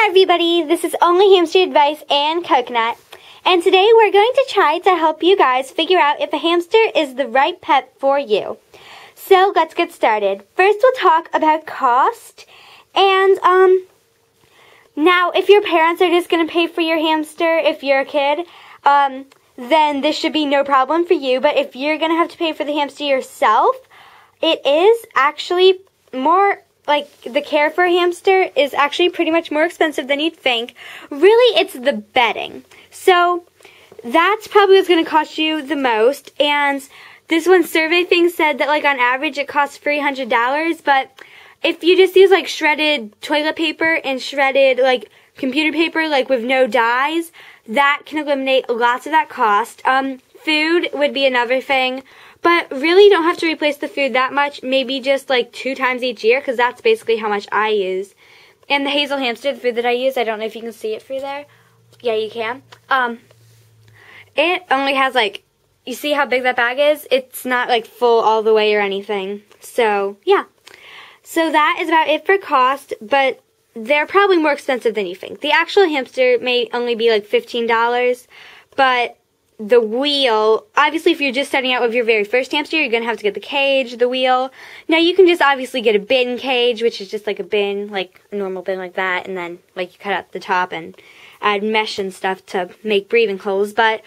Hi everybody, this is OnlyHamsterAdvice and Coconut, and today we're going to try to help you guys figure out if a hamster is the right pet for you. So let's get started. First we'll talk about cost, and now if your parents are just going to pay for your hamster if you're a kid, then this should be no problem for you, but if you're going to have to pay for the hamster yourself, it is actually more, like, the care for a hamster is actually pretty much more expensive than you'd think. Really, it's the bedding. So that's probably what's going to cost you the most. And this one survey thing said that, like, on average it costs $300. But if you just use, like, shredded toilet paper and shredded, like, computer paper, like, with no dyes, that can eliminate lots of that cost. Food would be another thing. But really, you don't have to replace the food that much, maybe just like 2 times each year, because that's basically how much I use. And the Hazel hamster, the food that I use, I don't know if you can see it through there. Yeah, you can. It only has, like, you see how big that bag is? It's not, like, full all the way or anything. So, yeah. So that is about it for cost, but they're probably more expensive than you think. The actual hamster may only be, like, $15, but the wheel, obviously if you're just starting out with your very first hamster, you're going to have to get the cage, the wheel. Now you can just obviously get a bin cage, which is just like a bin, like a normal bin like that, and then like you cut out the top and add mesh and stuff to make breathing holes. But,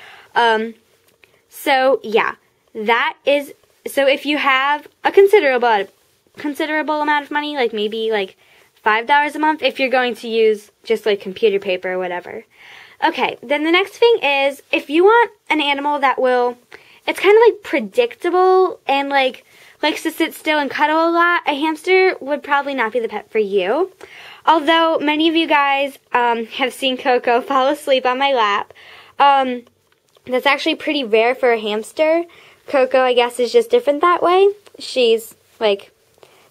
so yeah, that is, so if you have a considerable amount of money, like maybe like $5 a month, if you're going to use just like computer paper or whatever. Okay, then the next thing is, if you want an animal that will, it's kind of like predictable and like likes to sit still and cuddle a lot, a hamster would probably not be the pet for you. Although many of you guys have seen Coco fall asleep on my lap. That's actually pretty rare for a hamster. Coco, I guess, is just different that way. She's like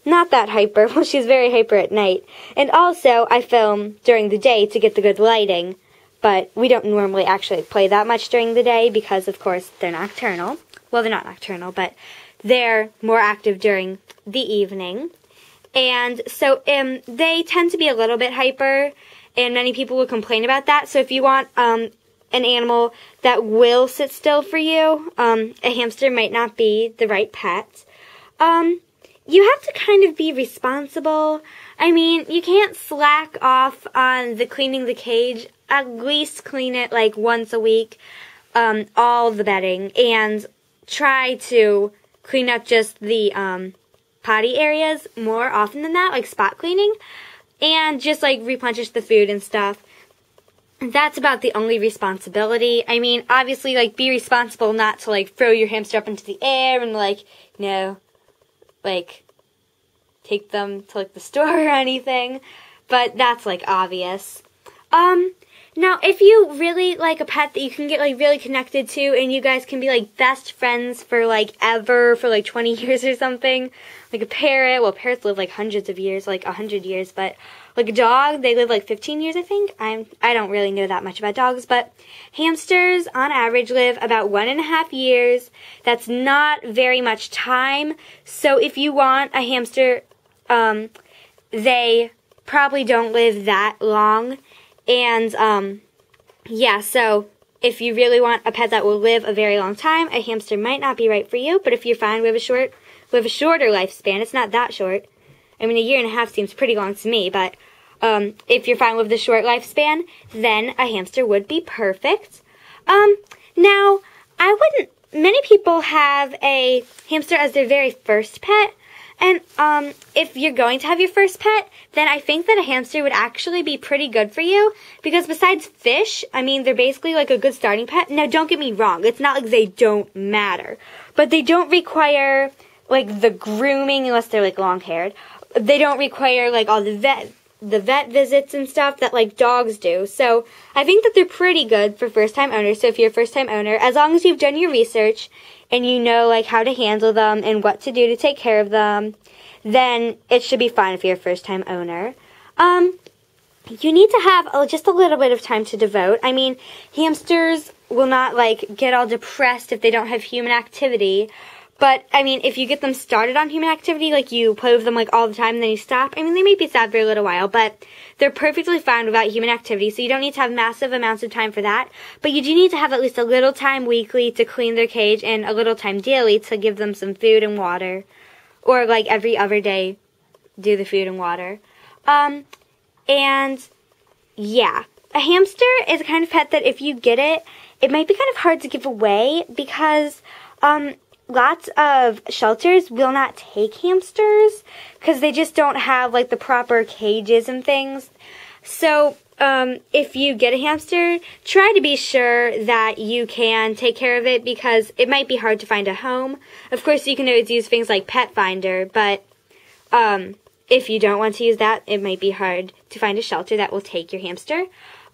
not that hyper. Well, she's very hyper at night. And also, I film during the day to get the good lighting. But we don't normally actually play that much during the day because, of course, they're nocturnal. Well, they're not nocturnal, but they're more active during the evening. And so they tend to be a little bit hyper, and many people will complain about that. So if you want an animal that will sit still for you, a hamster might not be the right pet. You have to kind of be responsible. I mean, you can't slack off on the cleaning the cage. At least clean it like once a week, all the bedding, and try to clean up just the potty areas more often than that, like spot cleaning, and just like replenish the food and stuff. That's about the only responsibility. I mean, obviously, like, be responsible not to like throw your hamster up into the air and like, you know, like take them to like the store or anything, but that's like obvious. Now, if you really like a pet that you can get, like, really connected to, and you guys can be, like, best friends for, like, ever, for, like, 20 years or something, like a parrot, well, parrots live, like, hundreds of years, like, 100 years, but, like, a dog, they live, like, 15 years, I think. I don't really know that much about dogs, but hamsters, on average, live about 1.5 years. That's not very much time, so if you want a hamster, they probably don't live that long. And, yeah, so if you really want a pet that will live a very long time, a hamster might not be right for you. But if you're fine with a shorter lifespan, it's not that short. I mean, 1.5 years seems pretty long to me, but, if you're fine with the short lifespan, then a hamster would be perfect. Now, many people have a hamster as their very first pet. And if you're going to have your first pet, then I think that a hamster would actually be pretty good for you. Because besides fish, I mean, they're basically like a good starting pet. Now, don't get me wrong. It's not like they don't matter. But they don't require, like, the grooming unless they're, like, long-haired. They don't require, like, all the vet visits and stuff that, like, dogs do. So I think that they're pretty good for first-time owners. So if you're a first-time owner, as long as you've done your research and you know, like, how to handle them and what to do to take care of them, then it should be fine if you're a first-time owner. You need to have just a little bit of time to devote. I mean, hamsters will not, like, get all depressed if they don't have human activity, But, I mean, if you get them started on human activity, like you play with them like all the time and then you stop, I mean, they may be sad for a little while, but they're perfectly fine without human activity, so you don't need to have massive amounts of time for that. But you do need to have at least a little time weekly to clean their cage and a little time daily to give them some food and water. Or, like, every other day, do the food and water. And, yeah. A hamster is a kind of pet that if you get it, it might be kind of hard to give away because, lots of shelters will not take hamsters because they just don't have, like, the proper cages and things. So, if you get a hamster, try to be sure that you can take care of it because it might be hard to find a home. Of course, you can always use things like Pet Finder, but, if you don't want to use that, it might be hard to find a shelter that will take your hamster.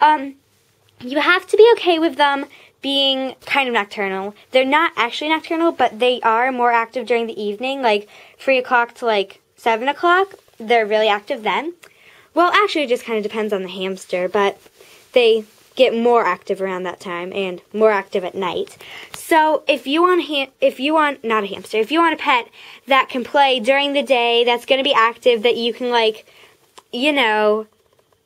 You have to be okay with them being kind of nocturnal. They're not actually nocturnal, but they are more active during the evening, like 3 o'clock to like 7 o'clock. They're really active then. Well, actually, it just kind of depends on the hamster, but they get more active around that time and more active at night. So if you want not a hamster, if you want a pet that can play during the day, that's going to be active, that you can like, you know,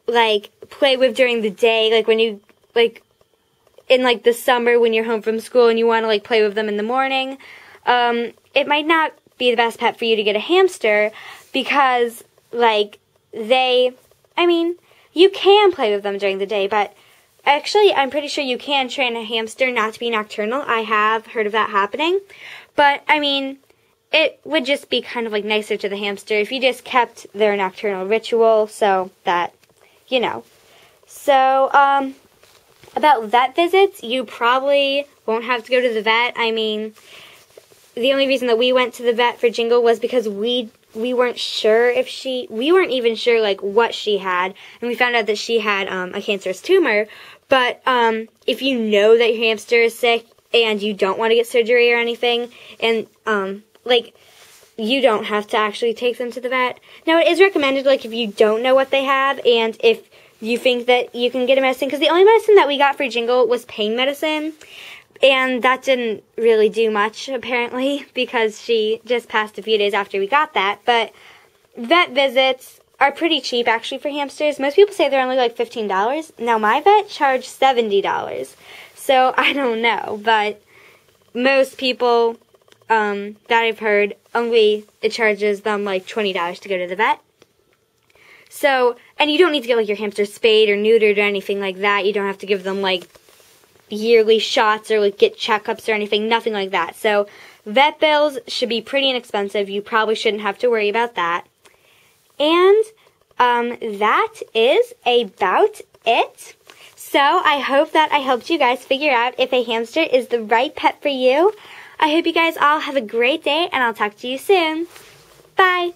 like play with during the day, like when you like in like the summer when you're home from school and you want to like play with them in the morning, it might not be the best pet for you to get a hamster because like I mean, you can play with them during the day, but actually, I'm pretty sure you can train a hamster not to be nocturnal. I have heard of that happening. But, I mean, it would just be kind of, like, nicer to the hamster if you just kept their nocturnal ritual so that, you know. So, about vet visits, you probably won't have to go to the vet. I mean, the only reason that we went to the vet for Jingle was because we weren't sure we weren't even sure, like, what she had, and we found out that she had, a cancerous tumor, but, if you know that your hamster is sick, and you don't want to get surgery or anything, and, like, you don't have to actually take them to the vet. Now, it is recommended, like, if you don't know what they have, and if you think that you can get a medicine, because the only medicine that we got for Jingle was pain medicine, and that didn't really do much, apparently, because she just passed a few days after we got that. But vet visits are pretty cheap, actually, for hamsters. Most people say they're only like $15. Now, my vet charged $70. So, I don't know. But most people that I've heard, it charges them like $20 to go to the vet. So, and you don't need to get like your hamster spayed or neutered or anything like that. You don't have to give them like yearly shots or like get checkups or anything, nothing like that. So vet bills should be pretty inexpensive. You probably shouldn't have to worry about that. And that is about it. So I hope that I helped you guys figure out if a hamster is the right pet for you. I hope you guys all have a great day, and I'll talk to you soon. Bye.